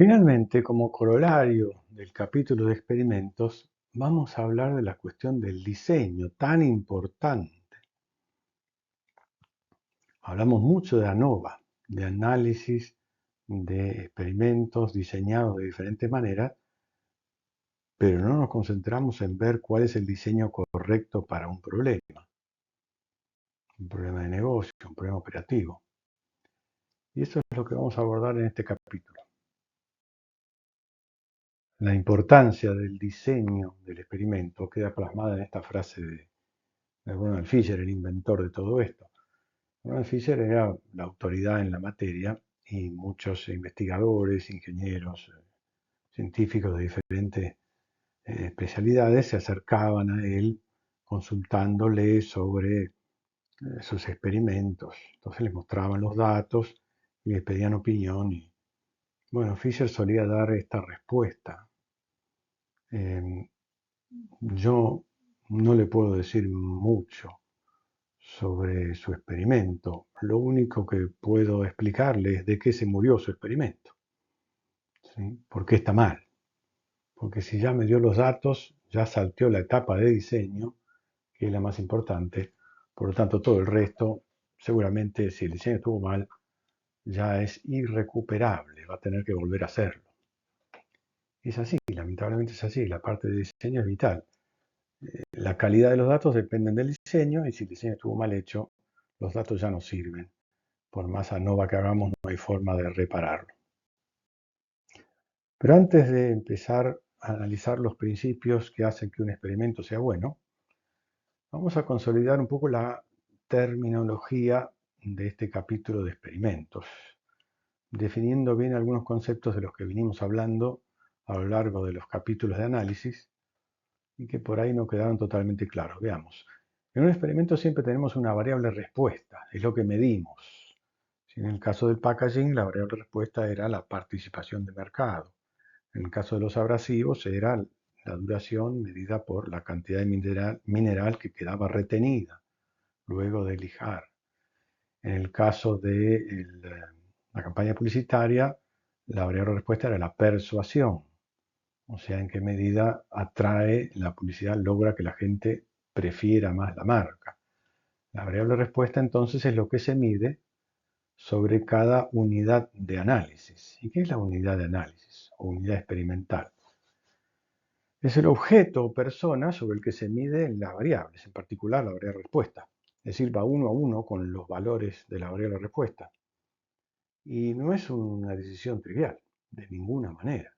Finalmente, como corolario del capítulo de experimentos, vamos a hablar de la cuestión del diseño, tan importante. Hablamos mucho de ANOVA, de análisis de experimentos diseñados de diferentes maneras, pero no nos concentramos en ver cuál es el diseño correcto para un problema de negocio, un problema operativo. Y eso es lo que vamos a abordar en este capítulo. La importancia del diseño del experimento queda plasmada en esta frase de Ronald Fisher, el inventor de todo esto. Ronald Fisher era la autoridad en la materia y muchos investigadores, ingenieros, científicos de diferentes especialidades se acercaban a él consultándole sobre sus experimentos. Entonces les mostraban los datos y les pedían opinión. Y, bueno, Fisher solía dar esta respuesta. Yo no le puedo decir mucho sobre su experimento. Lo único que puedo explicarle es de qué se murió su experimento. ¿Sí? ¿Por qué está mal? Porque si ya me dio los datos, ya salteó la etapa de diseño, que es la más importante. Por lo tanto, todo el resto, seguramente si el diseño estuvo mal, ya es irrecuperable, va a tener que volver a hacerlo. Es así, lamentablemente es así, la parte de diseño es vital. La calidad de los datos depende del diseño y si el diseño estuvo mal hecho, los datos ya no sirven. Por más ANOVA que hagamos, no hay forma de repararlo. Pero antes de empezar a analizar los principios que hacen que un experimento sea bueno, vamos a consolidar un poco la terminología de este capítulo de experimentos, definiendo bien algunos conceptos de los que vinimos hablando a lo largo de los capítulos de análisis y que por ahí no quedaron totalmente claros. Veamos. En un experimento siempre tenemos una variable respuesta, es lo que medimos. Si en el caso del packaging, la variable respuesta era la participación de mercado. En el caso de los abrasivos, era la duración medida por la cantidad de mineral que quedaba retenida luego de lijar. En el caso de la campaña publicitaria, la variable respuesta era la persuasión, o sea, en qué medida atrae la publicidad, logra que la gente prefiera más la marca. La variable respuesta entonces es lo que se mide sobre cada unidad de análisis. ¿Y qué es la unidad de análisis o unidad experimental? Es el objeto o persona sobre el que se miden las variables, en particular la variable respuesta. Es decir, va uno a uno con los valores de la variable respuesta. Y no es una decisión trivial, de ninguna manera.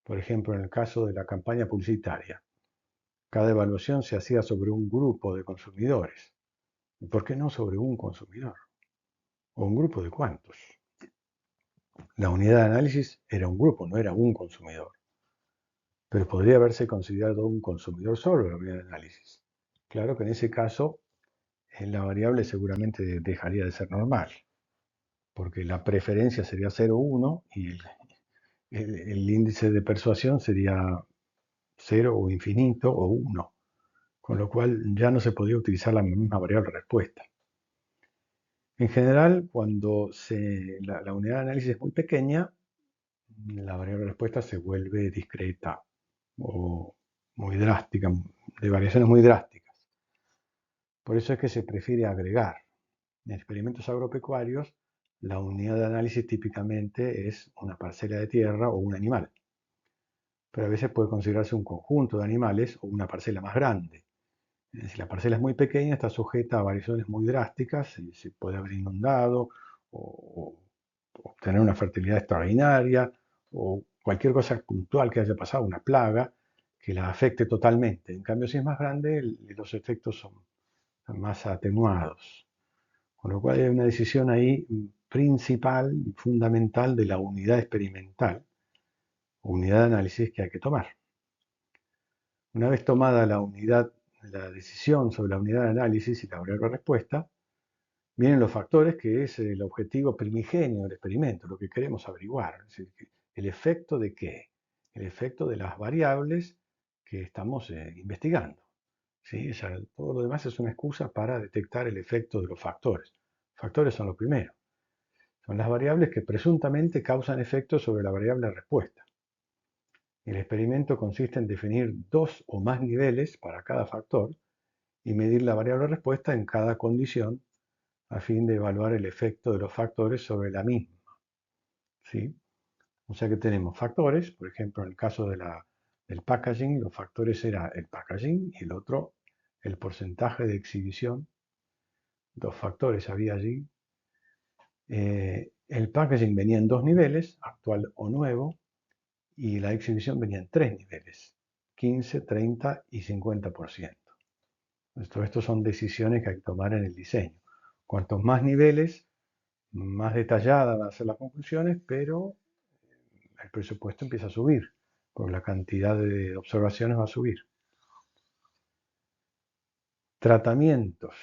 Por ejemplo, en el caso de la campaña publicitaria, cada evaluación se hacía sobre un grupo de consumidores. ¿Y por qué no sobre un consumidor? ¿O un grupo de cuántos? La unidad de análisis era un grupo, no era un consumidor. Pero podría haberse considerado un consumidor solo la unidad de análisis. Claro que en ese caso la variable seguramente dejaría de ser normal, porque la preferencia sería 0,1 y el índice de persuasión sería 0 o infinito o 1, con lo cual ya no se podía utilizar la misma variable respuesta. En general, cuando la unidad de análisis es muy pequeña, la variable respuesta se vuelve discreta o muy drástica, de variaciones muy drásticas. Por eso es que se prefiere agregar. En experimentos agropecuarios, la unidad de análisis típicamente es una parcela de tierra o un animal, pero a veces puede considerarse un conjunto de animales o una parcela más grande. Si la parcela es muy pequeña, está sujeta a variaciones muy drásticas, y se puede haber inundado o obtener una fertilidad extraordinaria o cualquier cosa puntual que haya pasado, una plaga, que la afecte totalmente. En cambio, si es más grande, los efectos son más atenuados. Con lo cual hay una decisión ahí principal y fundamental de la unidad experimental, unidad de análisis que hay que tomar. Una vez tomada la decisión sobre la unidad de análisis y la variable respuesta, vienen los factores que es el objetivo primigenio del experimento, lo que queremos averiguar. Es decir, ¿el efecto de qué? El efecto de las variables que estamos investigando. ¿Sí? O sea, todo lo demás es una excusa para detectar el efecto de los factores. Factores son lo primero. Son las variables que presuntamente causan efectos sobre la variable respuesta. El experimento consiste en definir dos o más niveles para cada factor y medir la variable respuesta en cada condición a fin de evaluar el efecto de los factores sobre la misma. ¿Sí? O sea que tenemos factores, por ejemplo, en el caso del packaging, los factores era el packaging y el otro el porcentaje de exhibición. Dos factores había allí. El packaging venía en dos niveles, actual o nuevo, y la exhibición venía en tres niveles, 15, 30 y 50%. Todo esto son decisiones que hay que tomar en el diseño. Cuantos más niveles, más detalladas van a ser las conclusiones, pero el presupuesto empieza a subir, porque la cantidad de observaciones va a subir. Tratamientos.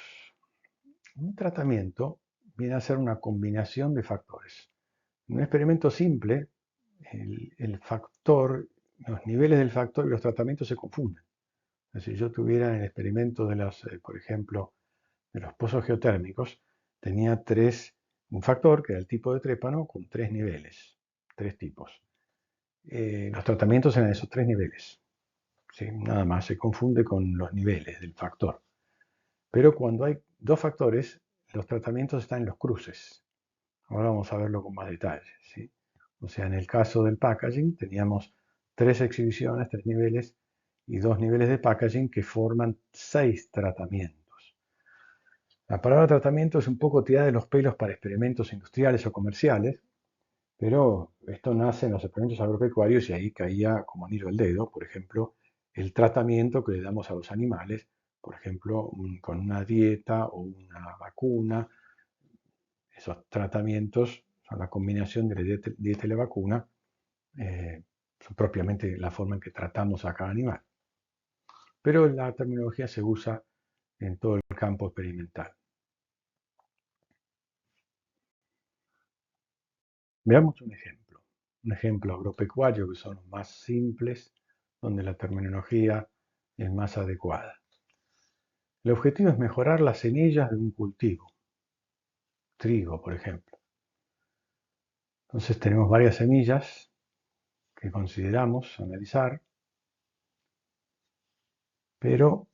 Un tratamiento viene a ser una combinación de factores. En un experimento simple, el factor, los niveles del factor y los tratamientos se confunden. Si yo tuviera en el experimento de los, por ejemplo, de los pozos geotérmicos, tenía un factor que era el tipo de trépano con tres niveles, tres tipos. Los tratamientos eran esos tres niveles. ¿Sí? Nada más, se confunde con los niveles del factor. Pero cuando hay dos factores, los tratamientos están en los cruces. Ahora vamos a verlo con más detalle. ¿Sí? O sea, en el caso del packaging teníamos tres exhibiciones, tres niveles y dos niveles de packaging que forman 6 tratamientos. La palabra tratamiento es un poco tirada de los pelos para experimentos industriales o comerciales, pero esto nace en los experimentos agropecuarios y ahí caía como anillo al dedo, por ejemplo, el tratamiento que le damos a los animales, por ejemplo, con una dieta o una vacuna. Esos tratamientos son la combinación de la dieta y la vacuna, son propiamente la forma en que tratamos a cada animal. Pero la terminología se usa en todo el campo experimental. Veamos un ejemplo agropecuario que son los más simples, donde la terminología es más adecuada. El objetivo es mejorar las semillas de un cultivo, trigo, por ejemplo. Entonces tenemos varias semillas que consideramos analizar, pero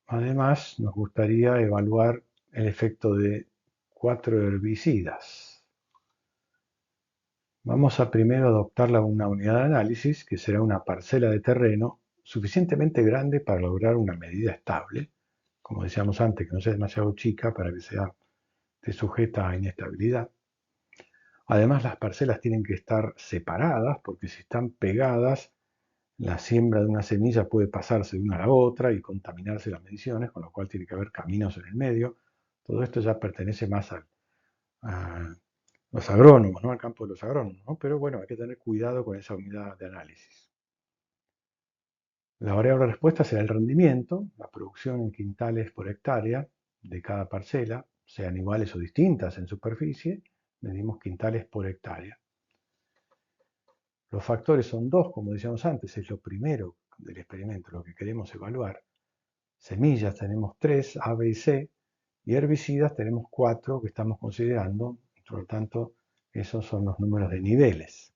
además nos gustaría evaluar el efecto de 4 herbicidas. Vamos a primero adoptar una unidad de análisis, que será una parcela de terreno suficientemente grande para lograr una medida estable, como decíamos antes, que no sea demasiado chica para que esté sujeta a inestabilidad. Además, las parcelas tienen que estar separadas, porque si están pegadas, la siembra de una semilla puede pasarse de una a la otra y contaminarse las mediciones, con lo cual tiene que haber caminos en el medio. Todo esto ya pertenece más a los agrónomos, ¿no? Al campo de los agrónomos, ¿no? Pero bueno, hay que tener cuidado con esa unidad de análisis. La variable respuesta será el rendimiento, la producción en quintales por hectárea de cada parcela, sean iguales o distintas en superficie, medimos quintales por hectárea. Los factores son dos, como decíamos antes, es lo primero del experimento, lo que queremos evaluar. Semillas tenemos 3, A, B y C, y herbicidas tenemos 4 que estamos considerando, por lo tanto, esos son los números de niveles.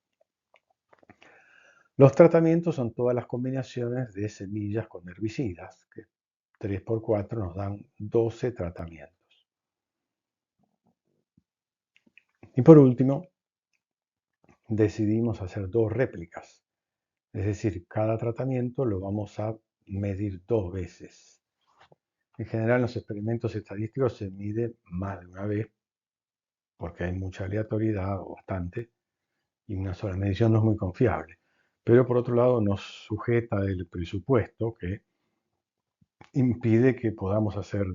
Los tratamientos son todas las combinaciones de semillas con herbicidas, que 3 por 4 nos dan 12 tratamientos. Y por último, decidimos hacer dos réplicas, es decir, cada tratamiento lo vamos a medir 2 veces. En general, en los experimentos estadísticos se mide más de una vez porque hay mucha aleatoriedad o bastante y una sola medición no es muy confiable. Pero por otro lado nos sujeta el presupuesto que impide que podamos hacer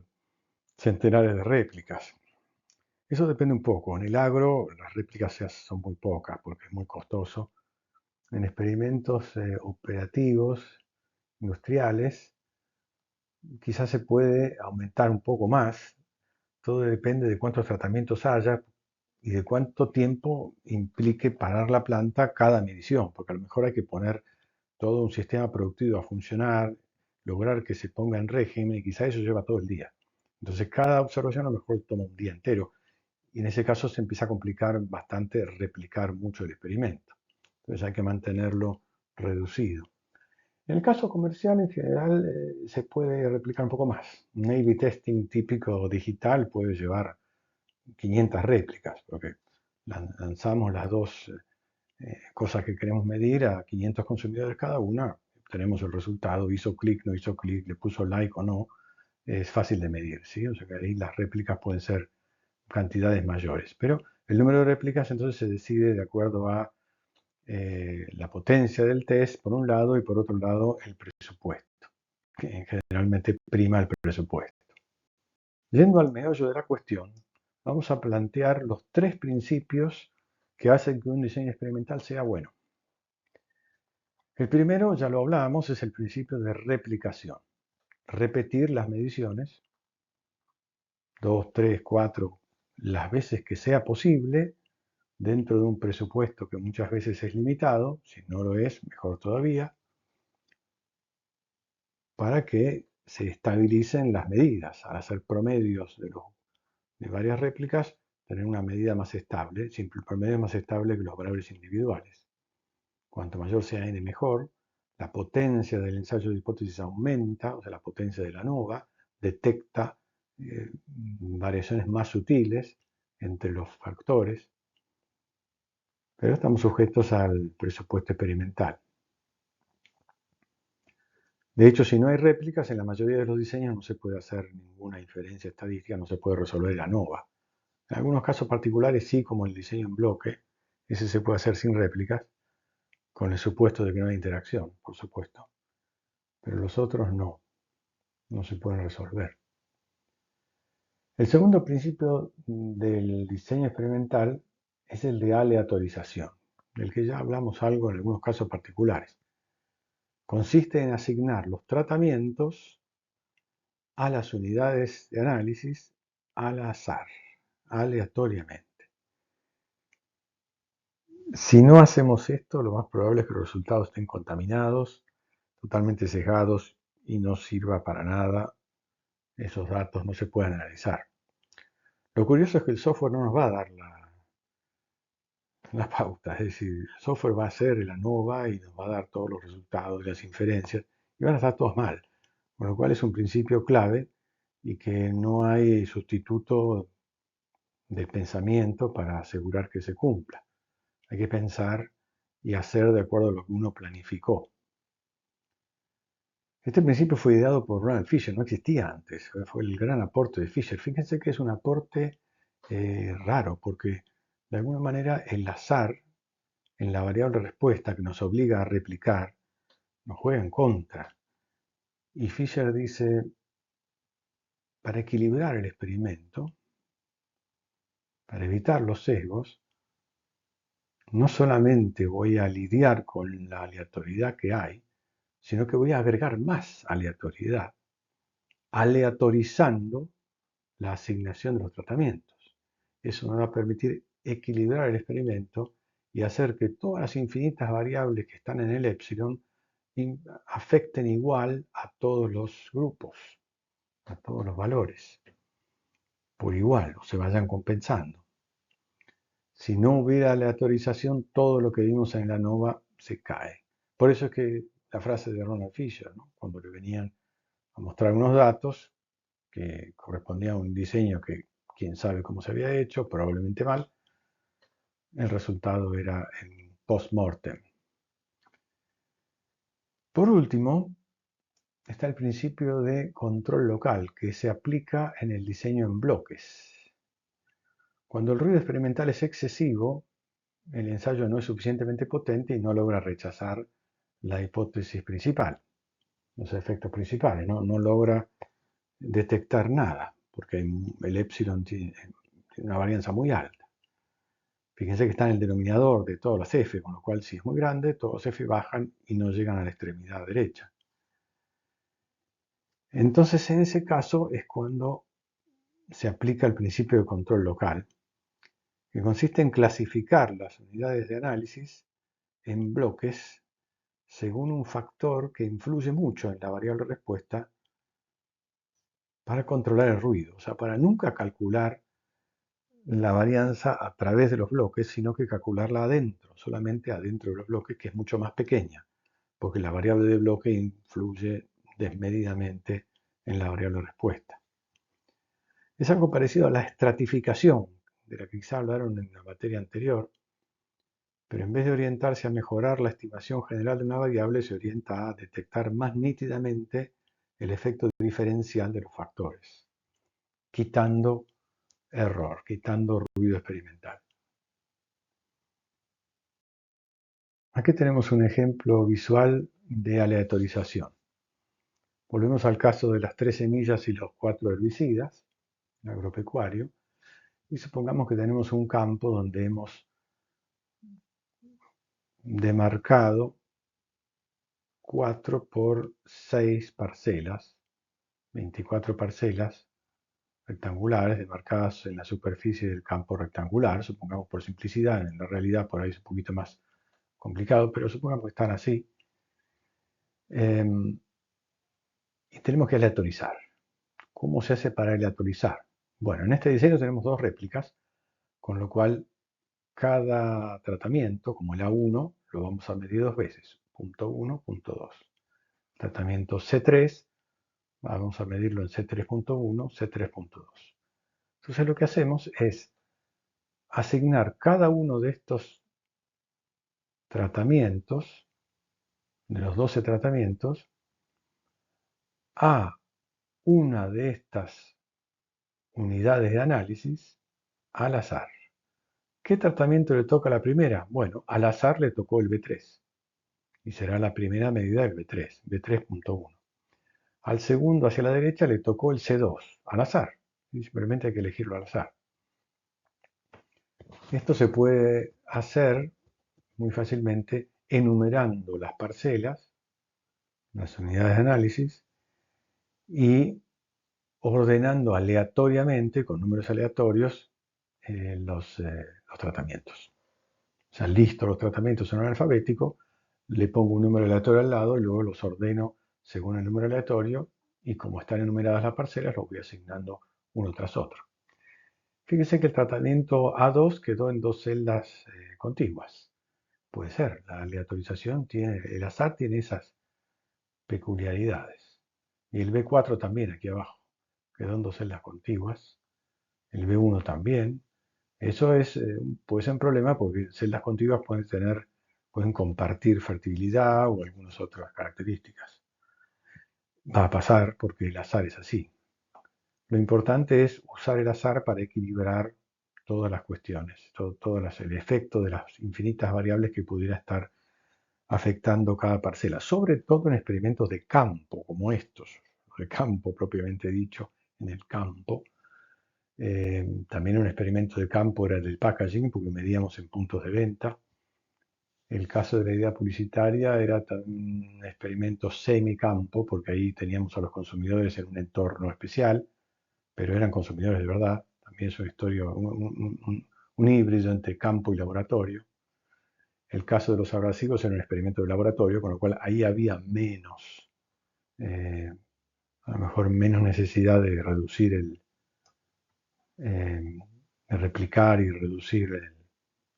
centenares de réplicas. Eso depende un poco. En el agro las réplicas son muy pocas porque es muy costoso. En experimentos operativos, industriales, quizás se puede aumentar un poco más. Todo depende de cuántos tratamientos haya y de cuánto tiempo implique parar la planta cada medición, porque a lo mejor hay que poner todo un sistema productivo a funcionar, lograr que se ponga en régimen y quizá eso lleva todo el día. Entonces cada observación a lo mejor toma un día entero y en ese caso se empieza a complicar bastante replicar mucho el experimento. Entonces hay que mantenerlo reducido. En el caso comercial, en general, se puede replicar un poco más. Un A/B testing típico digital puede llevar 500 réplicas, porque lanzamos las dos cosas que queremos medir a 500 consumidores cada una, tenemos el resultado, hizo clic, no hizo clic, le puso like o no, es fácil de medir, ¿sí? O sea que ahí las réplicas pueden ser cantidades mayores, pero el número de réplicas entonces se decide de acuerdo a la potencia del test por un lado y por otro lado el presupuesto, que generalmente prima el presupuesto. Yendo al meollo de la cuestión, vamos a plantear los tres principios que hacen que un diseño experimental sea bueno. El primero, ya lo hablábamos, es el principio de replicación. Repetir las mediciones, 2, 3, 4, las veces que sea posible, dentro de un presupuesto que muchas veces es limitado, si no lo es, mejor todavía, para que se estabilicen las medidas. Al hacer promedios de varias réplicas, tener una medida más estable. Siempre el promedio es más estable que los variables individuales. Cuanto mayor sea n, mejor. La potencia del ensayo de hipótesis aumenta, o sea, la potencia de la ANOVA detecta variaciones más sutiles entre los factores, pero estamos sujetos al presupuesto experimental. De hecho, si no hay réplicas, en la mayoría de los diseños no se puede hacer ninguna inferencia estadística, no se puede resolver la ANOVA. En algunos casos particulares sí, como el diseño en bloque, ese se puede hacer sin réplicas, con el supuesto de que no hay interacción, por supuesto. Pero los otros no se pueden resolver. El segundo principio del diseño experimental es el de aleatorización, del que ya hablamos algo en algunos casos particulares. Consiste en asignar los tratamientos a las unidades de análisis al azar, aleatoriamente. Si no hacemos esto, lo más probable es que los resultados estén contaminados, totalmente sesgados y no sirva para nada. Esos datos no se pueden analizar. Lo curioso es que el software no nos va a dar la pauta, es decir, el software va a hacer el ANOVA y nos va a dar todos los resultados de las inferencias y van a estar todos mal, con lo cual es un principio clave y que no hay sustituto del pensamiento para asegurar que se cumpla. Hay que pensar y hacer de acuerdo a lo que uno planificó. Este principio fue ideado por Ronald Fisher, no existía antes, fue el gran aporte de Fisher. Fíjense que es un aporte raro, porque de alguna manera el azar en la variable respuesta que nos obliga a replicar nos juega en contra. Y Fisher dice, para equilibrar el experimento, para evitar los sesgos, no solamente voy a lidiar con la aleatoriedad que hay, sino que voy a agregar más aleatoriedad, aleatorizando la asignación de los tratamientos. Eso me va a permitir equilibrar el experimento y hacer que todas las infinitas variables que están en el epsilon afecten igual a todos los grupos, a todos los valores, por igual, o se vayan compensando. Si no hubiera aleatorización, todo lo que vimos en la ANOVA se cae. Por eso es que la frase de Ronald Fisher, ¿no? Cuando le venían a mostrar unos datos que correspondían a un diseño que quién sabe cómo se había hecho, probablemente mal, el resultado era el post-mortem. Por último, está el principio de control local, que se aplica en el diseño en bloques. Cuando el ruido experimental es excesivo, el ensayo no es suficientemente potente y no logra rechazar la hipótesis principal, los efectos principales, no logra detectar nada, porque el epsilon tiene una varianza muy alta. Fíjense que está en el denominador de todas las f, con lo cual si es muy grande, todos los f bajan y no llegan a la extremidad derecha. Entonces, en ese caso es cuando se aplica el principio de control local, que consiste en clasificar las unidades de análisis en bloques según un factor que influye mucho en la variable respuesta para controlar el ruido, o sea, para nunca calcular la varianza a través de los bloques, sino que calcularla adentro, solamente adentro de los bloques, que es mucho más pequeña, porque la variable de bloque influye desmedidamente en la variable respuesta. Es algo parecido a la estratificación, de la que quizá hablaron en la materia anterior, pero en vez de orientarse a mejorar la estimación general de una variable, se orienta a detectar más nítidamente el efecto diferencial de los factores, quitando error, quitando ruido experimental. Aquí tenemos un ejemplo visual de aleatorización. Volvemos al caso de las 3 semillas y los 4 herbicidas, el agropecuario, y supongamos que tenemos un campo donde hemos demarcado 4 por 6 parcelas, 24 parcelas rectangulares demarcadas en la superficie del campo rectangular, supongamos por simplicidad, en la realidad por ahí es un poquito más complicado, pero supongamos que están así. Y tenemos que aleatorizar. ¿Cómo se hace para aleatorizar? Bueno, en este diseño tenemos 2 réplicas, con lo cual cada tratamiento, como el A1, lo vamos a medir 2 veces, punto 1, punto 2. Tratamiento C3, vamos a medirlo en C3.1, C3.2. Entonces lo que hacemos es asignar cada uno de estos tratamientos, de los 12 tratamientos, a una de estas unidades de análisis al azar. ¿Qué tratamiento le toca a la primera? Bueno, al azar le tocó el B3 y será la primera medida del B3, B3.1. Al segundo hacia la derecha le tocó el C2, al azar. Simplemente hay que elegirlo al azar. Esto se puede hacer muy fácilmente enumerando las parcelas, las unidades de análisis, y ordenando aleatoriamente, con números aleatorios, los tratamientos. O sea, listo los tratamientos en orden alfabético, le pongo un número aleatorio al lado y luego los ordeno según el número aleatorio y como están enumeradas las parcelas, los voy asignando uno tras otro. Fíjese que el tratamiento A2 quedó en 2 celdas contiguas. Puede ser, la aleatorización tiene, el azar tiene esas peculiaridades. Y el B4 también, aquí abajo, quedó en 2 celdas contiguas. El B1 también. Eso es, puede ser un problema porque celdas contiguas pueden compartir fertilidad o algunas otras características. Va a pasar porque el azar es así. Lo importante es usar el azar para equilibrar todas las cuestiones, el efecto de las infinitas variables que pudiera estar afectando cada parcela, sobre todo en experimentos de campo como estos, de campo propiamente dicho, en el campo. También un experimento de campo era el del packaging, porque medíamos en puntos de venta. El caso de la idea publicitaria era un experimento semicampo, porque ahí teníamos a los consumidores en un entorno especial, pero eran consumidores de verdad. También es una historia, un híbrido entre campo y laboratorio. El caso de los abrasivos era un experimento de laboratorio, con lo cual ahí había menos, a lo mejor menos necesidad de reducir de replicar y reducir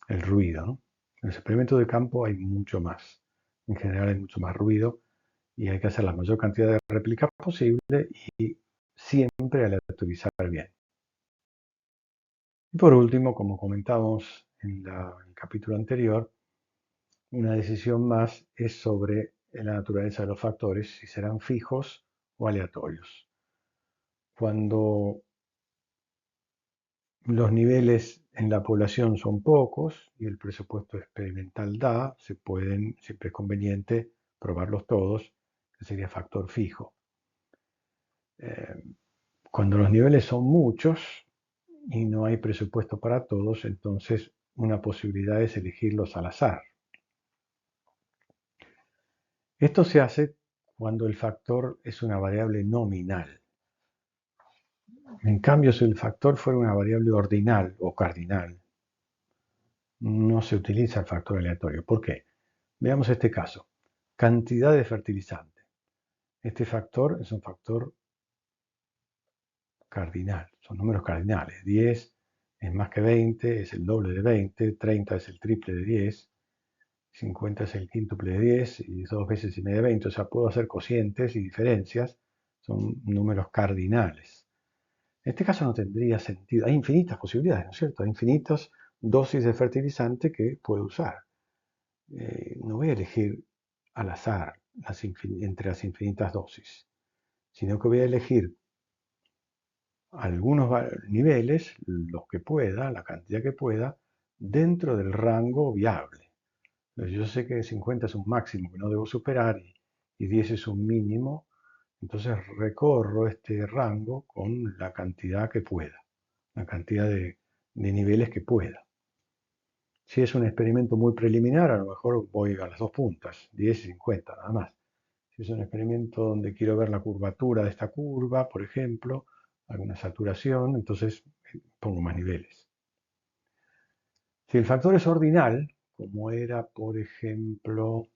el ruido, ¿no? En los experimentos de campo hay mucho más. En general hay mucho más ruido y hay que hacer la mayor cantidad de réplicas posible y siempre aleatorizar bien. Y por último, como comentábamos en el capítulo anterior, una decisión más es sobre la naturaleza de los factores, si serán fijos o aleatorios. Cuando los niveles en la población son pocos y el presupuesto experimental da, siempre es conveniente probarlos todos, que sería factor fijo. Cuando los niveles son muchos y no hay presupuesto para todos, entonces una posibilidad es elegirlos al azar. Esto se hace cuando el factor es una variable nominal. En cambio, si el factor fuera una variable ordinal o cardinal, no se utiliza el factor aleatorio. ¿Por qué? Veamos este caso. Cantidad de fertilizante. Este factor es un factor cardinal, son números cardinales. 10 es más que 20, es el doble de 20, 30 es el triple de 10, 50 es el quíntuple de 10 y 2 veces y media de 20. O sea, puedo hacer cocientes y diferencias, son números cardinales. En este caso no tendría sentido. Hay infinitas posibilidades, ¿no es cierto? Hay infinitas dosis de fertilizante que puedo usar. No voy a elegir al azar entre las infinitas dosis, sino que voy a elegir algunos niveles, los que pueda, la cantidad que pueda, dentro del rango viable. Entonces, yo sé que 50 es un máximo que no debo superar y 10 es un mínimo, entonces recorro este rango con la cantidad que pueda, la cantidad de niveles que pueda. Si es un experimento muy preliminar, a lo mejor voy a las dos puntas, 10 y 50, nada más. Si es un experimento donde quiero ver la curvatura de esta curva, por ejemplo, alguna saturación, entonces pongo más niveles. Si el factor es ordinal, como era, por ejemplo,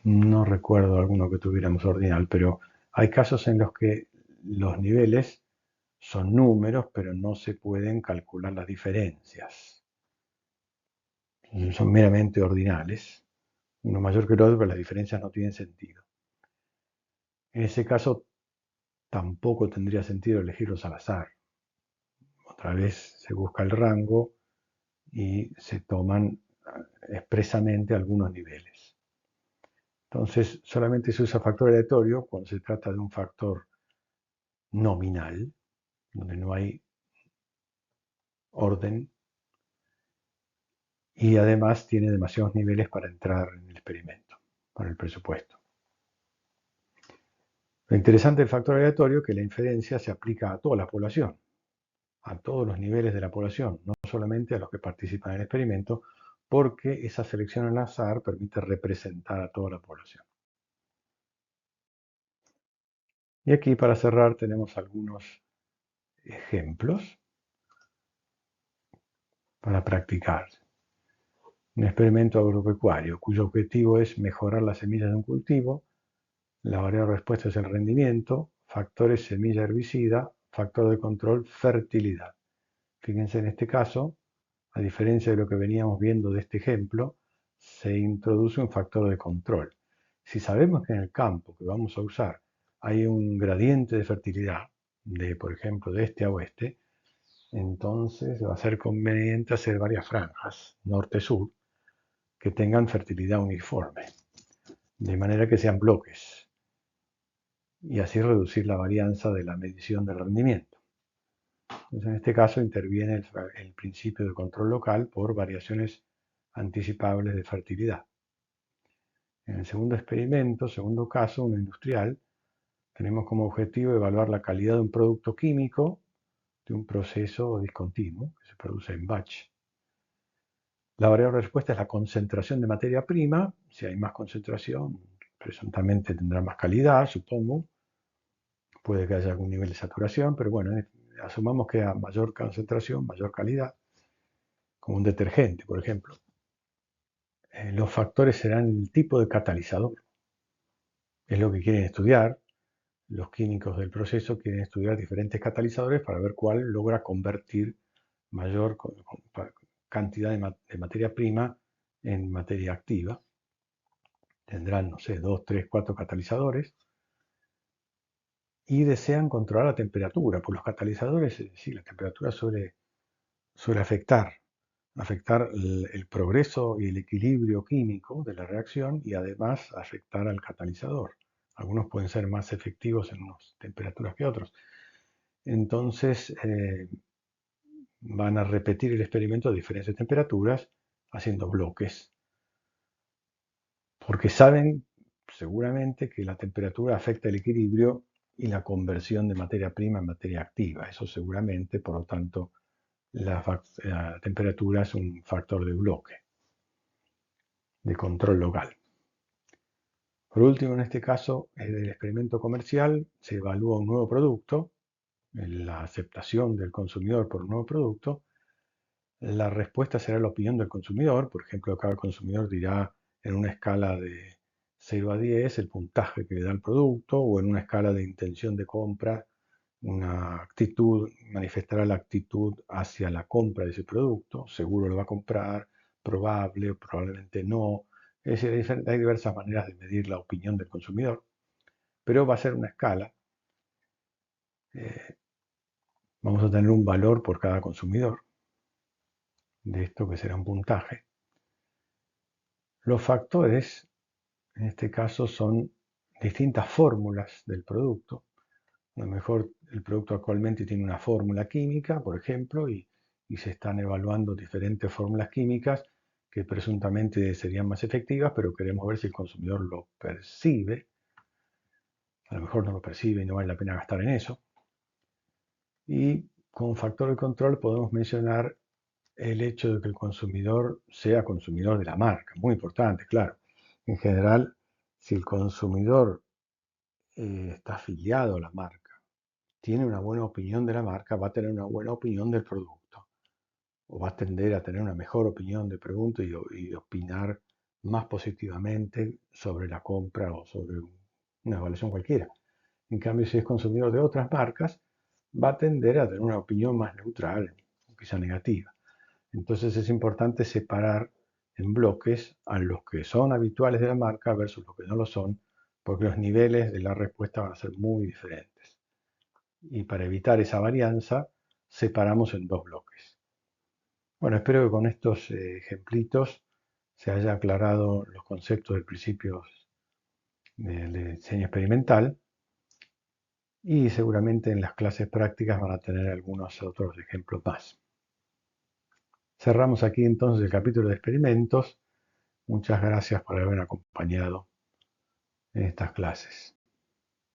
no recuerdo alguno que tuviéramos ordinal, pero hay casos en los que los niveles son números, pero no se pueden calcular las diferencias. Son meramente ordinales, uno mayor que el otro, pero las diferencias no tienen sentido. En ese caso, tampoco tendría sentido elegirlos al azar. Otra vez se busca el rango y se toman expresamente algunos niveles. Entonces, solamente se usa factor aleatorio cuando se trata de un factor nominal, donde no hay orden y además tiene demasiados niveles para entrar en el experimento, para el presupuesto. Lo interesante del factor aleatorio es que la inferencia se aplica a toda la población, a todos los niveles de la población, no solamente a los que participan en el experimento, porque esa selección al azar permite representar a toda la población. Y aquí, para cerrar, tenemos algunos ejemplos para practicar. Un experimento agropecuario cuyo objetivo es mejorar las semillas de un cultivo. La variable de respuesta es el rendimiento, factores semilla herbicida, factor de control fertilidad. Fíjense, en este caso, a diferencia de lo que veníamos viendo de este ejemplo, se introduce un factor de control. Si sabemos que en el campo que vamos a usar hay un gradiente de fertilidad, por ejemplo, de este a oeste, entonces va a ser conveniente hacer varias franjas, norte-sur, que tengan fertilidad uniforme, de manera que sean bloques, y así reducir la varianza de la medición del rendimiento. Entonces, en este caso interviene el principio de control local por variaciones anticipables de fertilidad. En el segundo experimento, segundo caso, uno industrial, tenemos como objetivo evaluar la calidad de un producto químico de un proceso discontinuo que se produce en batch. La variable de respuesta es la concentración de materia prima. Si hay más concentración, presuntamente tendrá más calidad, supongo. Puede que haya algún nivel de saturación, pero bueno, asumamos que a mayor concentración, mayor calidad, como un detergente, por ejemplo. Los factores serán el tipo de catalizador. Es lo que quieren estudiar. Los químicos del proceso quieren estudiar diferentes catalizadores para ver cuál logra convertir mayor cantidad de materia prima en materia activa. Tendrán, no sé, 2, 3, 4 catalizadores y desean controlar la temperatura. Pues los catalizadores, sí, la temperatura suele afectar el progreso y el equilibrio químico de la reacción y además afectar al catalizador. Algunos pueden ser más efectivos en unas temperaturas que otros. Entonces, van a repetir el experimento a diferentes temperaturas haciendo bloques. Porque saben seguramente que la temperatura afecta el equilibrio y la conversión de materia prima en materia activa. Eso seguramente, por lo tanto, la temperatura es un factor de bloque, de control local. Por último, en este caso, en el experimento comercial se evalúa un nuevo producto, la aceptación del consumidor por un nuevo producto. La respuesta será la opinión del consumidor. Por ejemplo, cada consumidor dirá en una escala de 0 a 10 el puntaje que le da el producto, o en una escala de intención de compra una actitud, manifestará la actitud hacia la compra de ese producto, seguro lo va a comprar, probable o probablemente no. Es decir, hay diversas maneras de medir la opinión del consumidor, pero va a ser una escala. Eh, Vamos a tener un valor por cada consumidor, de esto que será un puntaje. Los factores, en este caso, son distintas fórmulas del producto. A lo mejor el producto actualmente tiene una fórmula química, por ejemplo, y se están evaluando diferentes fórmulas químicas que presuntamente serían más efectivas, pero queremos ver si el consumidor lo percibe. A lo mejor no lo percibe y no vale la pena gastar en eso. Y como factor de control podemos mencionar el hecho de que el consumidor sea consumidor de la marca, muy importante, claro. En general, si el consumidor está afiliado a la marca, tiene una buena opinión de la marca, va a tener una buena opinión del producto, o va a tender a tener una mejor opinión del producto y opinar más positivamente sobre la compra o sobre una evaluación cualquiera. En cambio, si es consumidor de otras marcas, va a tender a tener una opinión más neutral, quizá negativa. Entonces es importante separar en bloques a los que son habituales de la marca versus los que no lo son, porque los niveles de la respuesta van a ser muy diferentes. Y para evitar esa varianza, separamos en dos bloques. Bueno, espero que con estos ejemplitos se haya aclarado los conceptos del principio de diseño experimental y seguramente en las clases prácticas van a tener algunos otros ejemplos más. Cerramos aquí entonces el capítulo de experimentos. Muchas gracias por haberme acompañado en estas clases.